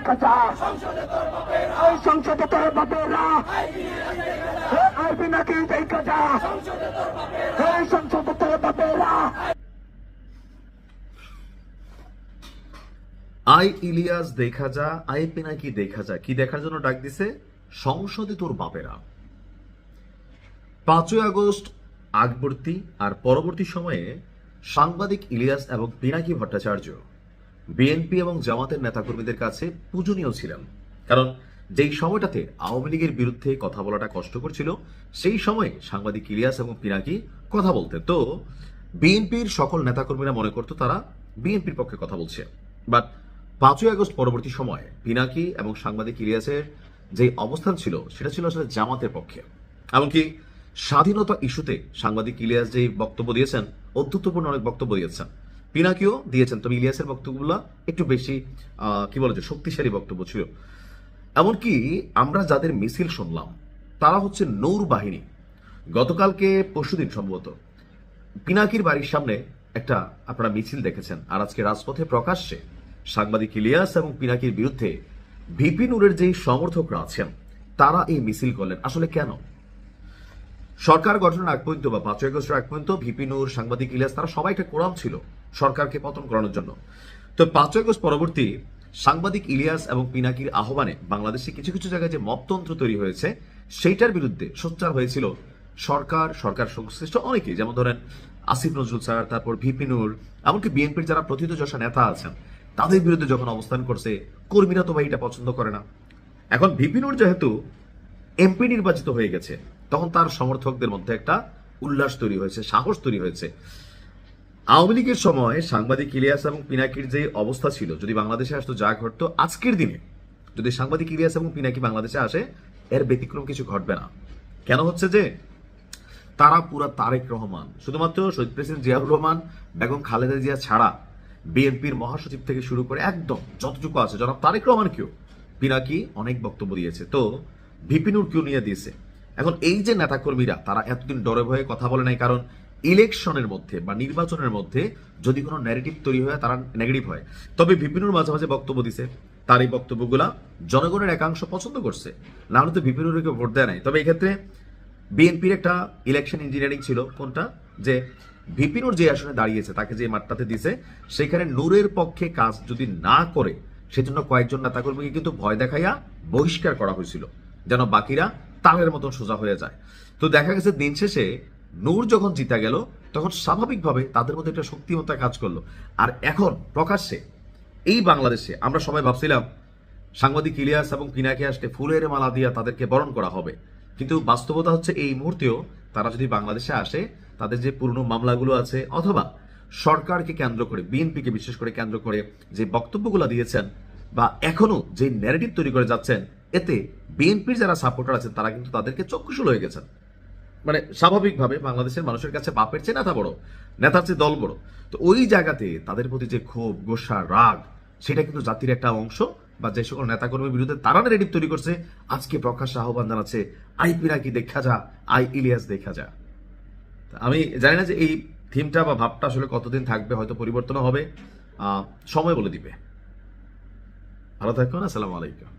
দেখা যা, এই সংসদে তোর বাপেরা আই পিনাকি দেখা যা, এই সংসদে তোর বাপেরা। আই ইলিয়াস দেখা যা, আই পিনাকি দেখা যা, কি দেখার জন্য ডাক দিছে? সংসদে তোর বাপেরা। 5ই আগস্ট আগবর্তী আর পরবর্তী সময়ে সাংবাদিক ইলিয়াস এবং পিনাকি ভট্টাচার্য বিএনপি এবং জামাতের নেতাকর্মীদের কাছে পূজনীয় ছিলেন, কারণ যেই সময়টাতে আওয়ামী লীগের বিরুদ্ধে কথা বলাটা কষ্টকর ছিল, সেই সময়ে সাংবাদিক ইলিয়াস এবং পিনাকি কথা বলতেন। তো বিএনপির সকল নেতাকর্মীরা মনে করতো তারা বিএনপির পক্ষে কথা বলছে, বাট 5ই আগস্ট পরবর্তী সময়ে পিনাকি এবং সাংবাদিক ইলিয়াসের যে অবস্থান ছিল সেটা ছিল আসলে জামাতের পক্ষে। এমনকি স্বাধীনতা ইস্যুতে সাংবাদিক ইলিয়াস যে বক্তব্য দিয়েছেন, অধ্যত্বপূর্ণ অনেক বক্তব্য দিয়েছেন, পিনাকিও দিয়েছেন, তবে ইলিয়াসের বক্তব্যগুলো একটু বেশি কি বলা যায়, শক্তিশালী বক্তব্য ছিল। এমনকি আমরা যাদের মিছিল শুনলাম তারা হচ্ছে নূর বাহিনী। গতকালকে পরশুদিন সম্ভবত পিনাকির বাড়ির সামনে একটা আপনারা মিছিল দেখেছেন, আর আজকে রাজপথে প্রকাশ্যে সাংবাদিক ইলিয়াস এবং পিনাকির বিরুদ্ধে ভিপি নূরের যেই সমর্থকরা আছেন তারা এই মিছিল করলেন। আসলে কেন? সরকার গঠনের আগ পর্যন্ত বা 5ই আগস্টের আগ পর্যন্ত ভিপি নূর, সাংবাদিক ইলিয়াস তারা সবাই একটা কোরাম ছিল সরকারকে পতন করানোর জন্য। তো 5ই আগস্ট পরবর্তী সাংবাদিক ইলিয়াস এবং পিনাকির আহ্বানে বাংলাদেশে কিছু কিছু জায়গায় যে মপতন্ত্র তৈরি হয়েছে সেইটার বিরুদ্ধে সোচ্চার হয়েছিল সরকার সংশ্লিষ্ট অনেকেই, যেমন ধরেন আসিফ নজরুল স্যার, তারপর ভিপি নূর, এমনকি বিএনপির যারা প্রথিতযশা নেতা আছেন তাদের বিরুদ্ধে যখন অবস্থান করছে, কর্মীরা তো ভাই এটা পছন্দ করে না। এখন ভিপি নূর যেহেতু এমপি নির্বাচিত হয়ে গেছে, তখন তার সমর্থকদের মধ্যে একটা উল্লাস তৈরি হয়েছে, সাহস তৈরি হয়েছে। আওয়ামী লীগের সময় সাংবাদিক ইলিয়াস এবং পিনাকির যে অবস্থা ছিল, যদি বাংলাদেশে আসতো যা ঘটতো, আজকের দিনে যদি সাংবাদিক ইলিয়াস এবং পিনাকি বাংলাদেশে আসে এর ব্যতিক্রম কিছু ঘটবে না। কেন হচ্ছে যে তারা পুরা তারেক রহমান, শুধুমাত্র শহীদ প্রেসিডেন্ট জিয়াউর রহমান, বেগম খালেদা জিয়া ছাড়া বিএনপির মহাসচিব থেকে শুরু করে একদম যতটুকু আছে জনাব তারেক রহমানকেও পিনাকি অনেক বক্তব্য দিয়েছে। তো ভিপি নূরকেও নিয়ে দিয়েছে। এখন এই যে নেতাকর্মীরা তারা এতদিন ডরে ভয়ে কথা বলে নাই, কারণ ইলেকশনের মধ্যে বা নির্বাচনের মধ্যে যদি কোনো ন্যারেটিভ তৈরি হয় তারা নেগেটিভ হয়। তবে ভিপি নূর মাঝে মাঝে বক্তব্য দিছে, তার এই বক্তব্যগুলা জনগণের একাংশ পছন্দ করছে, না হলে তো ভিপি নূরকে ভোট দেয় নাই। তবে এই ক্ষেত্রে বিএনপির একটা ইলেকশন ইঞ্জিনিয়ারিং ছিল, কোনটা যে ভিপি নূর যে আসনে দাঁড়িয়েছে তাকে যে মাঠটাতে দিছে সেখানে নূরের পক্ষে কাজ যদি না করে সেজন্য কয়েকজন নেতাকর্মীকে কিন্তু ভয় দেখাইয়া বহিষ্কার করা হয়েছিল, যেন বাকিরা তালের মতন সোজা হয়ে যায়। তো দেখা গেছে দিন শেষে নূর যখন জিতা গেল তখন স্বাভাবিকভাবে তাদের মধ্যে একটা শক্তিমত্তা কাজ করলো। আর এখন প্রকাশ্যে এই বাংলাদেশে আমরা সবাই ভাবছিলাম সাংবাদিক ইলিয়াস এবং পিনাকি আসলে ফুলের মালা দিয়া তাদেরকে বরণ করা হবে, কিন্তু বাস্তবতা হচ্ছে এই মুহূর্তেও তারা যদি বাংলাদেশে আসে তাদের যে পুরনো মামলাগুলো আছে অথবা সরকারকে কেন্দ্র করে, বিএনপিকে বিশেষ করে কেন্দ্র করে যে বক্তব্যগুলো দিয়েছেন বা এখনো যে ন্যারেটিভ তৈরি করে যাচ্ছেন, এতে বিএনপির যারা সাপোর্টার আছেন তারা কিন্তু তাদেরকে চক্ষুশূল হয়ে গেছেন। মানে স্বাভাবিকভাবে বাংলাদেশের মানুষের কাছে বাপের চেয়ে নেতা বড়, নেতার চেয়ে দল বড়। তো ওই জায়গাতে তাদের প্রতি যে ক্ষোভ, গোসা, রাগ, সেটা কিন্তু জাতির একটা অংশ বা যে সকল নেতাকর্মীর বিরুদ্ধে তারা ন্যারেটিভ তৈরি করছে আজকে প্রকাশ্যে আহ্বান জানাচ্ছে আই পিনাকি দেখা যা, আই ইলিয়াস দেখা যা। আমি জানি না যে এই থিমটা বা ভাবটা আসলে কতদিন থাকবে, হয়তো পরিবর্তন হবে, সময় বলে দিবে। ভালো থাকুন, আসসালামু আলাইকুম।